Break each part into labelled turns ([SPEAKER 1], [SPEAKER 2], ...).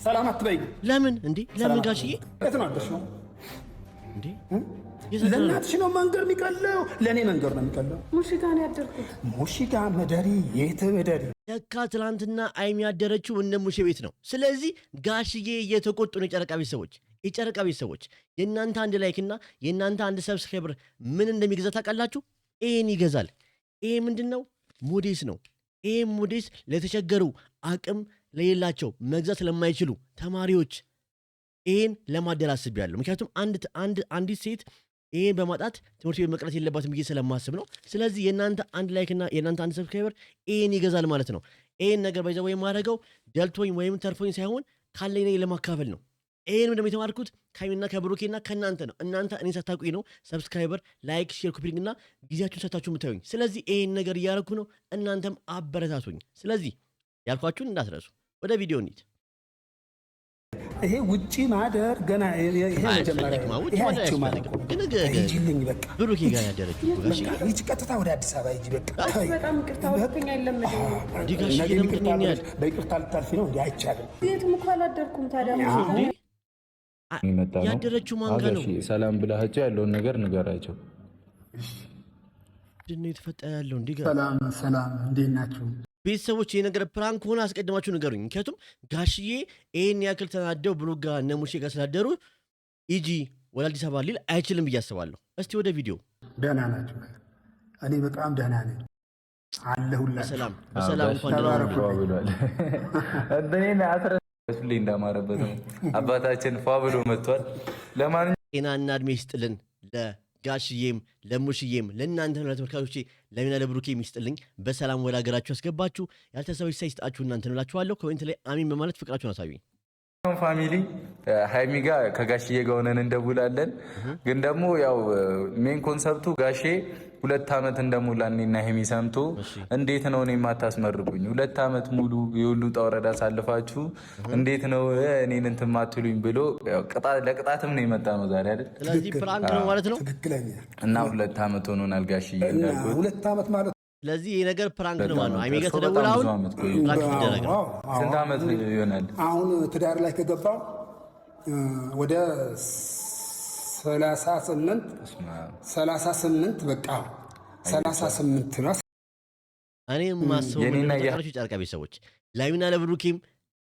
[SPEAKER 1] ሰላም አትበይ።
[SPEAKER 2] ለምን እንዴ? ለምን ጋሽዬ?
[SPEAKER 1] የት ነው አደርሽው
[SPEAKER 2] እንዴ?
[SPEAKER 1] ለእናትሽ ነው መንገር የሚቀለው፣ ለእኔ መንገር ነው የሚቀለው።
[SPEAKER 3] ሙሽጋ ነው ያደርኩት።
[SPEAKER 1] ሙሽጋ መደሪ የት መደሪ?
[SPEAKER 2] ለካ ትላንትና አይሚ ያደረችው እነ ሙሼ ቤት ነው። ስለዚህ ጋሽዬ እየተቆጡ ነው። የጨረቃ ቤተሰቦች የእናንተ አንድ ላይክ እና የእናንተ አንድ ሰብስክራይበር ምን እንደሚገዛ ታውቃላችሁ? ይህን ይገዛል። ይሄ ምንድን ነው? ሞዴስ ነው። ይህ ሞዴስ ለተቸገሩ አቅም ለሌላቸው መግዛት ለማይችሉ ተማሪዎች ይህን ለማደል አስቤያለሁ። ምክንያቱም አንዲት ሴት ይህን በማጣት ትምህርት ቤት መቅረት የለባትም ብዬ ስለማስብ ነው። ስለዚህ የእናንተ አንድ ላይክ እና የእናንተ አንድ ሰብስክራይበር ይህን ይገዛል ማለት ነው። ይህን ነገር ባይዘ ወይም ማድረገው ደልቶኝ ወይም ተርፎኝ ሳይሆን ካለኝ ለማካፈል ነው። ይህን ደግሞ የተማርኩት ከሀይሚና ከብሩኬና ከእናንተ ነው። እናንተ እኔ ሳታውቁኝ ነው ሰብስክራይበር፣ ላይክ፣ ሼር፣ ኮፒሊንግ እና ጊዜያችሁን ሰታችሁ የምታዩኝ። ስለዚህ ይህን ነገር እያደረኩ ነው። እናንተም አበረታቱኝ። ስለዚህ ያልኳችሁን እንዳትረሱ። ወደ ቪዲዮ እንሂድ።
[SPEAKER 1] ይሄ ውጪ ማደር ገና ይሄ መጀመሪያ ይሄ በቃ
[SPEAKER 2] ብሩኬ ጋር ያደረችው
[SPEAKER 1] ይቺ ቀጥታ ወደ አዲስ አበባ ይጂ በቃ
[SPEAKER 3] በጣም ይቅርታ ወጥተኛ አይለምደኝ
[SPEAKER 2] ዲጋሽ ይለምደኛል።
[SPEAKER 1] በይቅርታ ልታልፊ ነው እንዴ? አይቻልም።
[SPEAKER 3] የትም እኮ አላደርኩም። ታዲያ
[SPEAKER 2] ያደረችው ማን ጋር ነው?
[SPEAKER 4] ሰላም ብላችሁ ያለውን ነገር ንገራቸው።
[SPEAKER 2] ምንድን ነው የተፈጠረ ያለው?
[SPEAKER 1] ሰላም እንዴት ናችሁ
[SPEAKER 2] ቤተሰቦች? ይህ ነገር ፕራንክ ሆነ አስቀድማችሁ ንገሩኝ። ምክንያቱም ጋሽዬ ይህን ያክል ተናደው ብሩክ ጋር እነ ሙሼ ጋር ስላደሩ ኢጂ ወደ አዲስ አበባ ሊል አይችልም ብዬ አስባለሁ። እስቲ ወደ ቪዲዮ።
[SPEAKER 1] ደህና ናችሁ? እኔ በጣም ደህና ነኝ አለሁላችሁ።
[SPEAKER 2] በሰላም እንኳን ደህና
[SPEAKER 4] ብሏል። እንደኔ አስረስልኝ እንዳማረበት ነው። አባታችን ፏ ብሎ መጥቷል። ለማንኛውም
[SPEAKER 2] ጤናና እድሜ ይስጥልን ጋሽዬም ለሙሽዬም ለእናንተ ለተመልካቾቼ ለሚና ለብሩኬ የሚስጥልኝ በሰላም ወደ ሀገራችሁ ያስገባችሁ ያልተሰበች ሳይስጣችሁ እናንተ እንላችኋለሁ። ኮሜንት ላይ አሚን በማለት ፍቅራችሁን አሳዩኝ።
[SPEAKER 4] ፋሚሊ ሃይሚ ጋር ከጋሽዬ ጋር ሆነን እንደውላለን። ግን ደግሞ ያው ሜን ኮንሰፕቱ ጋሼ 2 ዓመት እንደሞላ እኔና ሃይሚ ሰምቶ እንዴት ነው እኔ የማታስመርቁኝ? 2 ዓመት ሙሉ የሁሉ ጣውረዳ ሳልፋችሁ እንዴት ነው እኔን እንትን ማትሉኝ ብሎ ለቅጣትም ነው የመጣ ነው ዛሬ አይደል?
[SPEAKER 2] ስለዚህ ፕራንክ ነው ማለት ነው።
[SPEAKER 1] ትክክለኛ
[SPEAKER 4] እና 2 ዓመት ሆኖናል ጋሽዬ እንዳልኩት
[SPEAKER 1] 2 ዓመት ማለት
[SPEAKER 2] ስለዚህ ይሄ ነገር ፕራንክ ነው ማለት ነው። ሃይሚ ጋር ተደውላ አሁን ፕራንክ ይደረጋል።
[SPEAKER 4] ስንት ዓመት ይሆናል
[SPEAKER 1] አሁን ትዳር ላይ ከገባው ወደ 38 በቃ 38 ነው።
[SPEAKER 2] እኔ ማስበው የኔና ጨረቃ ቤተሰቦች ለሃይሚና ለብሩኬም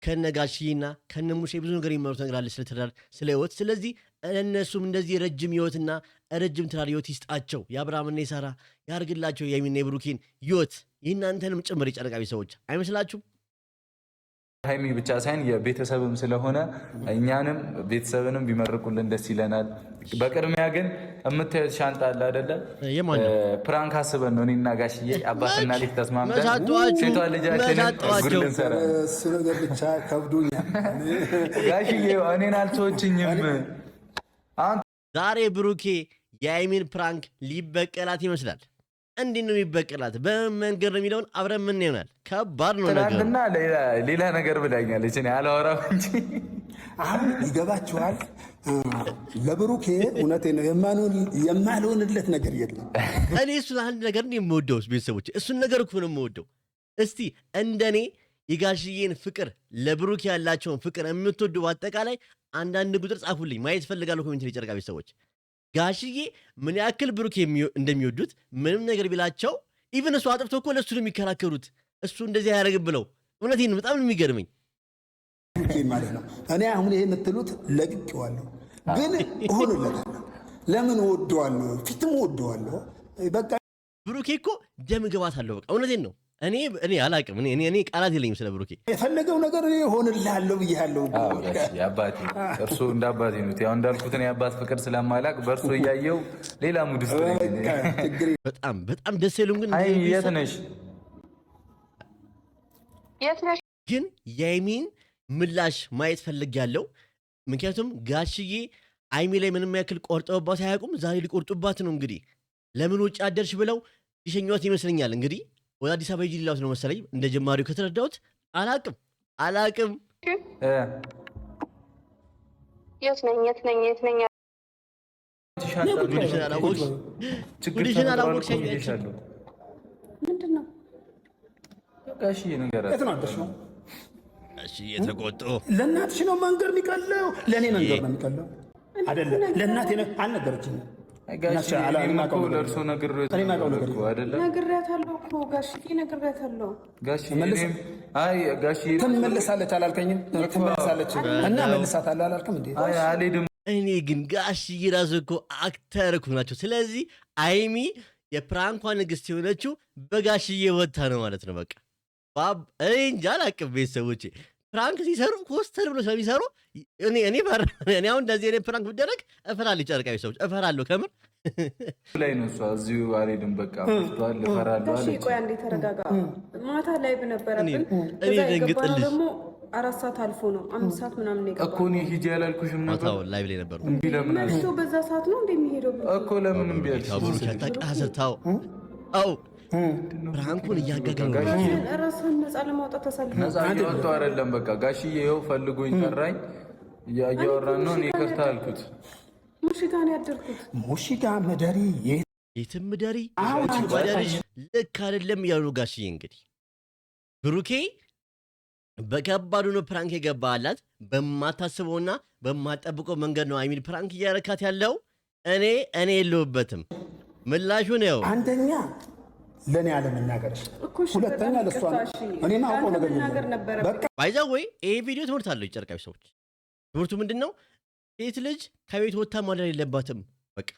[SPEAKER 2] ከነጋሽዬና ከነሙሼ ብዙ ነገር ይመሩት ነገር አለ ስለ ትዳር ስለ ህይወት። ስለዚህ እነሱም እንደዚህ ረጅም ህይወትና ረጅም ትዳር ህይወት ይስጣቸው። የአብርሃምና የሳራ ያርግላቸው። የሃይሚና የብሩኬን ህይወት የእናንተንም ጭምር የጨረቃ ቤተሰቦች አይመስላችሁም?
[SPEAKER 4] ሃይሚ ብቻ ሳይሆን የቤተሰብም ስለሆነ እኛንም ቤተሰብንም ቢመርቁልን ደስ ይለናል። በቅድሚያ ግን የምታዩት ሻንጣ አለ አይደለ? ፕራንክ አስበን ነው እኔና ጋሽዬ አባትና ልጅ ተስማምተን ሴቷ ልጃችንን ጉድ ልንሰራ
[SPEAKER 1] እሱ ነገር ብቻ ከብዶኛል።
[SPEAKER 4] ጋሽዬ እኔን አልተወችኝም።
[SPEAKER 2] ዛሬ ብሩኬ የሃይሚን ፕራንክ ሊበቀላት ይመስላል። እንዴት ነው የሚበቀላት? በምን መንገድ ነው የሚለውን አብረን ምን ይሆናል። ከባድ ነው ነገር።
[SPEAKER 4] ትናንትና ሌላ ነገር ብላኛለች። እኔ አላወራም እንጂ
[SPEAKER 1] አሁን ይገባችኋል። ለብሩኬ እውነቴን ነው የማልሆንለት ነገር የለም።
[SPEAKER 2] እኔ እሱን አንድ ነገር ነው የምወደው። ቤተሰቦች እሱን ነገር እኮ ነው የምወደው። እስቲ እንደኔ የጋሽዬን ፍቅር ለብሩኬ ያላቸውን ፍቅር የምትወዱ በአጠቃላይ አንዳንድ ቁጥር ጻፉልኝ፣ ማየት ፈልጋለሁ። ኮሜንት ላይ ጨረቃ ቤተሰቦች ጋሽዬ ምን ያክል ብሩኬ እንደሚወዱት ምንም ነገር ቢላቸው ኢቭን እሱ አጥፍቶ እኮ ለእሱ ነው የሚከራከሩት። እሱ እንደዚህ አያደርግም ብለው እውነቴን በጣም ነው የሚገርመኝ
[SPEAKER 1] ማለት ነው። እኔ አሁን ይሄ የምትሉት ለቅቄዋለሁ፣ ግን እሆንለታለሁ። ለምን እወደዋለሁ፣ ፊትም እወደዋለሁ። በቃ
[SPEAKER 2] ብሩኬ እኮ ደም ግባት አለው። በቃ እውነቴን ነው። እኔ አላቅም። እኔ ቃላት የለኝም ስለ ብሩኬ።
[SPEAKER 1] የፈለገው ነገር እኔ እሆንልሃለሁ ብያለሁ።
[SPEAKER 4] አባቴ እርሱ እንደ አባቴ ነው። ያው እንዳልኩት እኔ የአባት ፍቅር ስለማላቅ በእርሱ እያየው ሌላ ሙድ ውስጥ
[SPEAKER 2] በጣም ደስ ይሉም። ግን
[SPEAKER 4] የት ነሽ
[SPEAKER 2] ግን የሃይሚን ምላሽ ማየት ፈልጌያለሁ። ምክንያቱም ጋሽዬ ሃይሚ ላይ ምንም ያክል ቆርጠውባት አያውቁም። ዛሬ ሊቆርጡባት ነው። እንግዲህ ለምን ውጭ አደርሽ ብለው ሊሸኟት ይመስለኛል። እንግዲህ ወደ አዲስ አበባ ሊላውት ነው መሰለኝ እንደ ጀማሪው ከተረዳሁት። አላቅም
[SPEAKER 3] የት ነኝ
[SPEAKER 2] ጉድሽን አላወቅሽ።
[SPEAKER 3] ምንድን ነው
[SPEAKER 1] የት ነው አደርሽው?
[SPEAKER 2] እሺ የተቆጡ
[SPEAKER 1] ለእናትሽ ነው መንገር የሚቀለው ለእኔ መንገር ነው የሚቀለው አይደለም። ለእናቴ አልነገረችኝም።
[SPEAKER 4] ለእርሶ
[SPEAKER 3] ነግሬያታለሁ እኮ ጋሽዬ ነግሬያታለሁ።
[SPEAKER 1] ትመለሳለች አላልከኝም? ትመለሳለች እና መልሳታለሁ አላልክም እንዴ?
[SPEAKER 4] አልሄድም።
[SPEAKER 2] እኔ ግን ጋሽዬ ራሱ እኮ አክተር እኮ ናቸው። ስለዚህ አይሚ የፕራንኳ ንግስት የሆነችው በጋሽዬ ወታ ነው ማለት ነው። በቃ እኔ እንጃ አላቅም። ቤተሰቦቼ ፕራንክ ሲሰሩ ኮስተር ብሎ ስለሚሰሩ እኔ አሁን እንደዚህ አይነት ፕራንክ ብደረግ እፈራለሁ። ጨረቃ ቤተሰቦች እፈራለሁ ከምር
[SPEAKER 4] ላይ ነው። እሷ እዚሁ አልሄድም በቃ መስቷል። እፈራለሁ አለች።
[SPEAKER 3] ቆይ አንዴ ተረጋጋ። ማታ ላይ ብነበረብን እዛ የገባነው ደግሞ 4 ሰዓት አልፎ ነው 5 ሰዓት ምናምን ነው
[SPEAKER 4] እኮ እኔ ሂጂ ያላልኩሽም ነበር።
[SPEAKER 2] ማታው ላይቭ ላይ ነበር
[SPEAKER 4] እምቢ ለምን አልሽ
[SPEAKER 3] እሱ በዛ ሰዓት ነው እንደሚሄደው
[SPEAKER 4] እኮ ለምን እምቢ አልሽ?
[SPEAKER 2] ታብሩ ከተቃዘታው አው ፕራንኩን እያጋጋሉ
[SPEAKER 3] ራስህን ነፃ ለማውጣት ተሰልፈ
[SPEAKER 4] ነፃ እየወጡ አይደለም። በቃ ጋሽዬ ይኸው ፈልጎኝ ጠራኝ። እያወራን ነው። እኔ ይቅርታ አልኩት።
[SPEAKER 3] ሙሽጋ ነው ያደርኩት።
[SPEAKER 1] ሙሽጋ መደሪ
[SPEAKER 2] የትም መደሪ ወደርሽ ልክ አይደለም እያሉ ጋሽዬ እንግዲህ ብሩኬ በከባዱ ነው ፕራንክ የገባላት። በማታስበውና በማጠብቀው መንገድ ነው አይሚን ፕራንክ እያረካት ያለው። እኔ የለሁበትም። ምላሹ ነው
[SPEAKER 1] አንደኛ ለኔ አለመናገርሽ፣ ሁለተኛ ለሷ እኔ ማውቀው ነገር ነበር። በቃ
[SPEAKER 2] ባይዛው ወይ ይሄ ቪዲዮ ትምህርት አለው። የጨረቃ ሰዎች ትምህርቱ ምንድነው? ሴት ልጅ ከቤት ወጥታ ማደር የለባትም። በቃ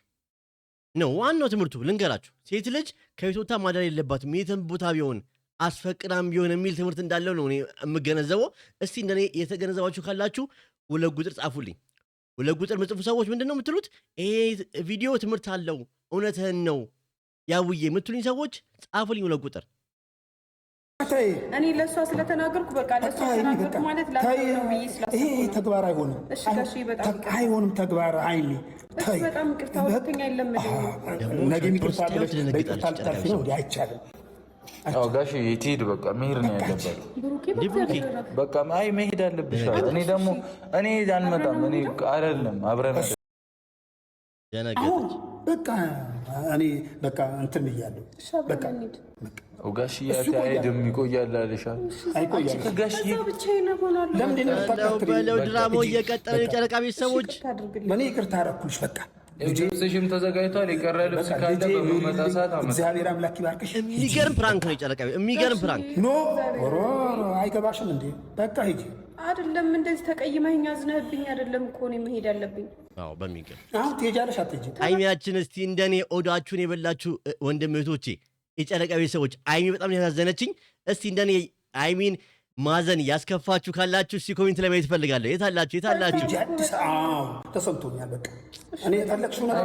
[SPEAKER 2] ነው ዋናው ትምህርቱ። ልንገራችሁ፣ ሴት ልጅ ከቤት ወጥታ ማደር የለባትም የትም ቦታ ቢሆን አስፈቅዳም ቢሆን የሚል ትምህርት እንዳለው ነው እኔ የምገነዘበው። እስቲ እንደኔ የተገነዘባችሁ ካላችሁ 2 ቁጥር ጻፉልኝ። 2 ቁጥር ምጽፉ ሰዎች ምንድነው የምትሉት? ይሄ ቪዲዮ ትምህርት አለው እውነትህን ነው ያውዬ የምትሉኝ ሰዎች ጻፉልኝ 2 ቁጥር።
[SPEAKER 3] እኔ ለሷ ስለተናገርኩ በቃ ለሷ ተናገርኩ ማለት ላስተው ነው ይስላል።
[SPEAKER 1] ይሄ ተግባር አይሆንም።
[SPEAKER 3] እሺ ጋሽ በጣም
[SPEAKER 1] አይሆንም ተግባር አይሚ
[SPEAKER 3] ታይ በጣም ይቅርታ ወጥተኛ አይለምደኝ
[SPEAKER 1] ነገ ይቅርታ ብለሽ በይቅርታ ልታልፊ ነው አይቻልም።
[SPEAKER 4] አዎ ጋሽ ትሄድ በቃ መሄድ ነው ያለበት። በቃ አይ መሄድ አለብሽ። እኔ ደግሞ እኔ አልመጣም። እኔ አይደለም አብረን
[SPEAKER 2] ደነገጠች።
[SPEAKER 1] በቃ እኔ በቃ እንትን ብያለሁ። በቃ
[SPEAKER 4] ጋሽ አይሄድም ይቆያል አለሻል።
[SPEAKER 1] አይቆያል
[SPEAKER 3] ጋሽ ብቻ ይነሆናል።
[SPEAKER 1] ለምንድን ነው
[SPEAKER 2] በለው ድራማው እየቀጠለ የጨረቃ ቤተሰቦች
[SPEAKER 1] እኔ ይቅርታ አደረኩልሽ። በቃ
[SPEAKER 4] ልብስሽም ተዘጋጅቷል። የቀረ ልብስ ካለ በመመጣ ሰዓት አመጣ።
[SPEAKER 1] እግዚአብሔር አምላክ ይባርክሽ።
[SPEAKER 2] የሚገርም ፕራንክ ነው የጨረቃ ቤት፣ የሚገርም ፕራንክ
[SPEAKER 1] ኖ አይገባሽም እንዴ? በቃ ሂጂ።
[SPEAKER 3] አይደለም እንደዚህ ተቀይመኸኝ አዝነህብኝ አይደለም እኮ ነው መሄድ ያለብኝ።
[SPEAKER 2] አዎ በሚገርም
[SPEAKER 1] አሁን ትሄጃለሽ አትሄጂም?
[SPEAKER 2] አይሚያችን እስቲ እንደኔ ኦዳችሁን የበላችሁ ወንድም እህቶቼ የጨረቃ ቤተሰቦች አይሚ በጣም ያሳዘነችኝ። እስቲ እንደኔ አይሚን ማዘን ያስከፋችሁ ካላችሁ እስቲ ኮሜንት ላይ ማየት ፈልጋለሁ። የታላችሁ
[SPEAKER 1] ተሰምቶኛል። በቃ እኔ የፈለግሽው ነገር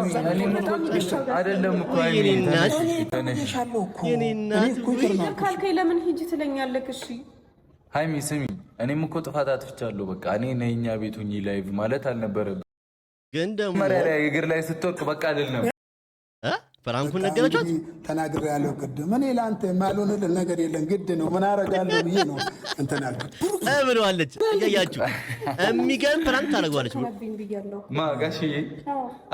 [SPEAKER 4] አይደለም እኮ
[SPEAKER 3] ካልከኝ ለምን ሂጂ ትለኛለህ? እሺ
[SPEAKER 4] ሃይሚ ስሚ፣ እኔም እኮ ጥፋት አጥፍቻለሁ። በቃ እኔ ነኛ ቤቱኝ ላይቭ ማለት አልነበረብኝ።
[SPEAKER 2] ግን ደግሞ
[SPEAKER 4] መሪያ እግር ላይ ስትወርቅ በቃ አይደለም
[SPEAKER 2] ፍራንኩን ነገረቻት።
[SPEAKER 1] ተናግሬ ያለው ቅድም እኔ ለአንተ የማልሆንልህ ነገር የለም ግድ ነው ምን አደርጋለሁ ብዬ ነው እንትን አልኩት
[SPEAKER 2] ብለዋለች። እያያችሁ የሚገርም ፍራንክ ታደርገዋለች።
[SPEAKER 4] ማ ጋሽዬ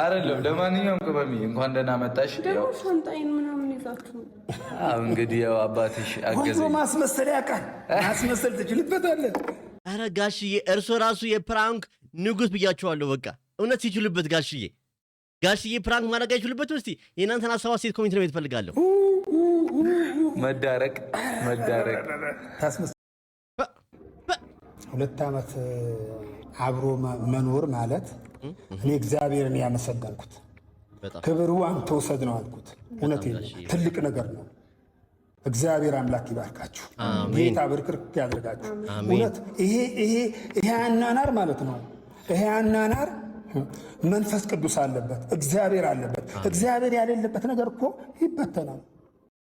[SPEAKER 4] አይደለም። ለማንኛውም ቅመሚ እንኳን ደህና መጣሽ።
[SPEAKER 3] ደግሞ ሻንጣይን ምናምን ይዛችሁ
[SPEAKER 4] እንግዲህ ያው አባትሽ አገዘኝ።
[SPEAKER 1] ማስመሰል ያውቃል። ማስመሰል ትችልበታለህ።
[SPEAKER 2] ኧረ ጋሽዬ እርሶ ራሱ የፕራንክ ንጉሥ ብያቸዋለሁ። በቃ እውነት ሲችሉበት ጋሽዬ ፕራንክ ማድረግ አይችሉበት። እስቲ የእናንተን ሀሳብ ሴት ኮሜንት ነው ትፈልጋለሁ።
[SPEAKER 4] መዳረቅ
[SPEAKER 1] 2 ዓመት አብሮ መኖር ማለት እኔ እግዚአብሔርን ያመሰገንኩት ክብሩ አንተ ውሰድ ነው አልኩት። እውነቴን ነው፣ ትልቅ ነገር ነው። እግዚአብሔር አምላክ ይባርካችሁ፣ ጌታ ብርክርክ ያድርጋችሁ። እውነት ይሄ አናናር ማለት ነው። ይሄ አናናር መንፈስ ቅዱስ አለበት፣ እግዚአብሔር አለበት። እግዚአብሔር ያሌለበት ነገር እኮ ይበተናል።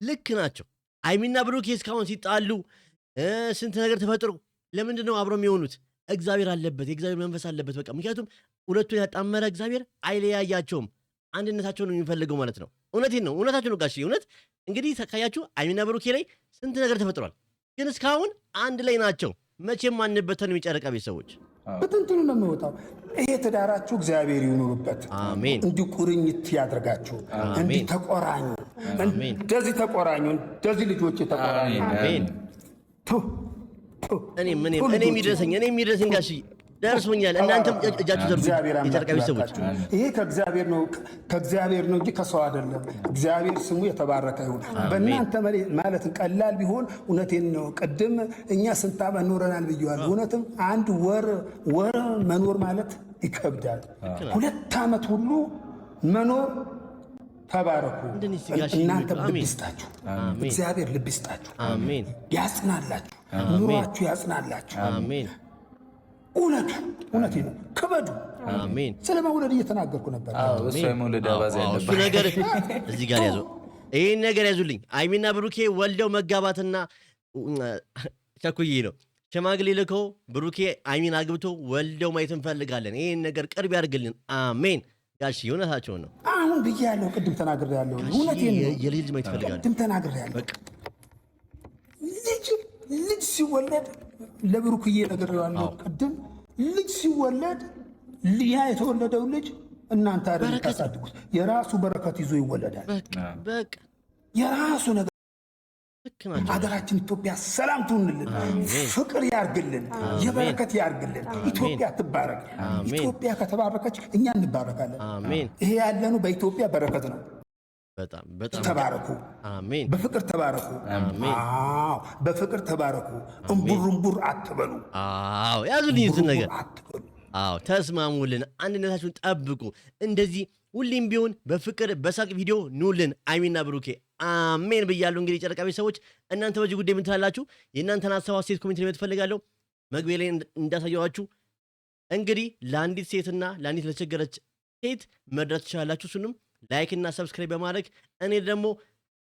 [SPEAKER 2] ልክ ናቸው። አይሚና ብሩኬ እስካሁን ሲጣሉ ስንት ነገር ተፈጥሮ ለምንድን ነው አብረው የሚሆኑት? እግዚአብሔር አለበት፣ የእግዚአብሔር መንፈስ አለበት። በቃ ምክንያቱም ሁለቱን ያጣመረ እግዚአብሔር አይለያያቸውም፣ አንድነታቸውን ነው የሚፈልገው ማለት ነው። እውነቴን ነው፣ እውነታቸው ነው ጋሽ። እውነት እንግዲህ ካያችሁ አይሚና ብሩኬ ላይ ስንት ነገር ተፈጥሯል፣ ግን እስካሁን አንድ ላይ ናቸው። መቼም አንበተንም። የጨረቃ ቤተሰቦች
[SPEAKER 1] በትንትኑ ነው የሚወጣው። ይሄ ትዳራችሁ እግዚአብሔር ይኑሩበት።
[SPEAKER 2] አሜን።
[SPEAKER 1] እንዲህ ቁርኝት ያድርጋችሁ። እንዲህ ተቆራኙ፣ እንደዚህ ተቆራኙ፣ እንደዚህ ልጆች ተቆራኙ።
[SPEAKER 2] አሜን። እኔ የሚደርሰኝ ጋሽዬ ደርሶኛል። እናንተም እጃችሁ ዘርጉ። የጨረቃ ቤተሰቦች
[SPEAKER 1] ይሄ ከእግዚአብሔር ነው እንጂ ከሰው አይደለም። እግዚአብሔር ስሙ የተባረከ ይሁን። በእናንተ ማለት ቀላል ቢሆን እውነቴን ነው። ቅድም እኛ ስንት ዓመት ኖረናል ብየዋለሁ። እውነትም አንድ ወር መኖር ማለት ይከብዳል። 2 ዓመት ሁሉ መኖር ተባረኩ። እናንተም ልብ ይስጣችሁ፣ እግዚአብሔር ልብ ይስጣችሁ፣ ያጽናላችሁ፣ ኑሯችሁ ያጽናላችሁ። እውነቴ ነው። ክበዱ። ስለ መውለድ እየተናገርኩ ነበር።
[SPEAKER 2] እሱ ነገር እዚህ ጋር ያዙ። ይህን ነገር ያዙልኝ። አይሚና ብሩኬ ወልደው መጋባትና ቸኩዬ ነው ሽማግሌ ልከው ብሩኬ አይሚን አግብቶ ወልደው ማየት እንፈልጋለን። ይህን ነገር ቅርብ ያድርግልን። አሜን። ጋሽ እውነታቸውን ነው።
[SPEAKER 1] አሁን ብያለሁ፣ ቅድም ተናግሬያለሁ። እውነቴን ነው።
[SPEAKER 2] የልጅ ማየት እፈልጋለሁ።
[SPEAKER 1] ቅድም ተናግሬያለሁ። ልጅ ሲወለድ ለብሩክዬ ነግሬዋለሁ። ቅድም ልጅ ሲወለድ ያ የተወለደው ልጅ እናንተ አይደል ታሳድጉት፣ የራሱ በረከት ይዞ ይወለዳል።
[SPEAKER 2] በቃ
[SPEAKER 1] የራሱ ነገር። ሀገራችን ኢትዮጵያ ሰላም ትሁንልን፣ ፍቅር ያርግልን፣ የበረከት ያርግልን። ኢትዮጵያ ትባረክ። ኢትዮጵያ ከተባረከች እኛ እንባረካለን። ይሄ ያለነው በኢትዮጵያ በረከት ነው።
[SPEAKER 2] በጣም
[SPEAKER 1] ተባረኩ።
[SPEAKER 2] አሜን።
[SPEAKER 1] በፍቅር ተባረኩ። አዎ በፍቅር ተባረኩ። እምቡር አትበሉ።
[SPEAKER 2] አዎ ያዙልኝ እሱን ነገር። አዎ ተስማሙልን፣ አንድነታችሁን ጠብቁ። እንደዚህ ሁሌም ቢሆን በፍቅር በሳቅ ቪዲዮ ኑልን አይሚና ብሩኬ። አሜን ብያለሁ። እንግዲህ ጨረቃ ቤተሰቦች እናንተ በዚህ ጉዳይ ምን ትላላችሁ? የእናንተን ሀሳብ አስተያየት ኮሜንት ላይ ትፈልጋለሁ። መግቢያ ላይ እንዳሳየኋችሁ እንግዲህ ለአንዲት ሴትና ለአንዲት ለተቸገረች ሴት መርዳት ትችላላችሁ። እሱንም ላይክ እና ሰብስክራይብ በማድረግ እኔ ደግሞ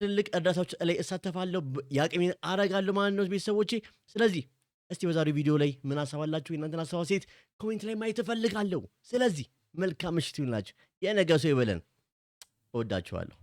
[SPEAKER 2] ትልቅ እርዳታዎች ላይ እሳተፋለሁ፣ የአቅሜን አረጋለሁ ማለት ነው ቤተሰቦቼ። ስለዚህ እስቲ በዛሬው ቪዲዮ ላይ ምን ሀሳብ አላችሁ? የእናንተን ሀሳብ ሴት ኮሜንት ላይ ማየት እፈልጋለሁ። ስለዚህ መልካም ምሽት ይሁንላችሁ። የነገ ሰው ይበለን። እወዳችኋለሁ።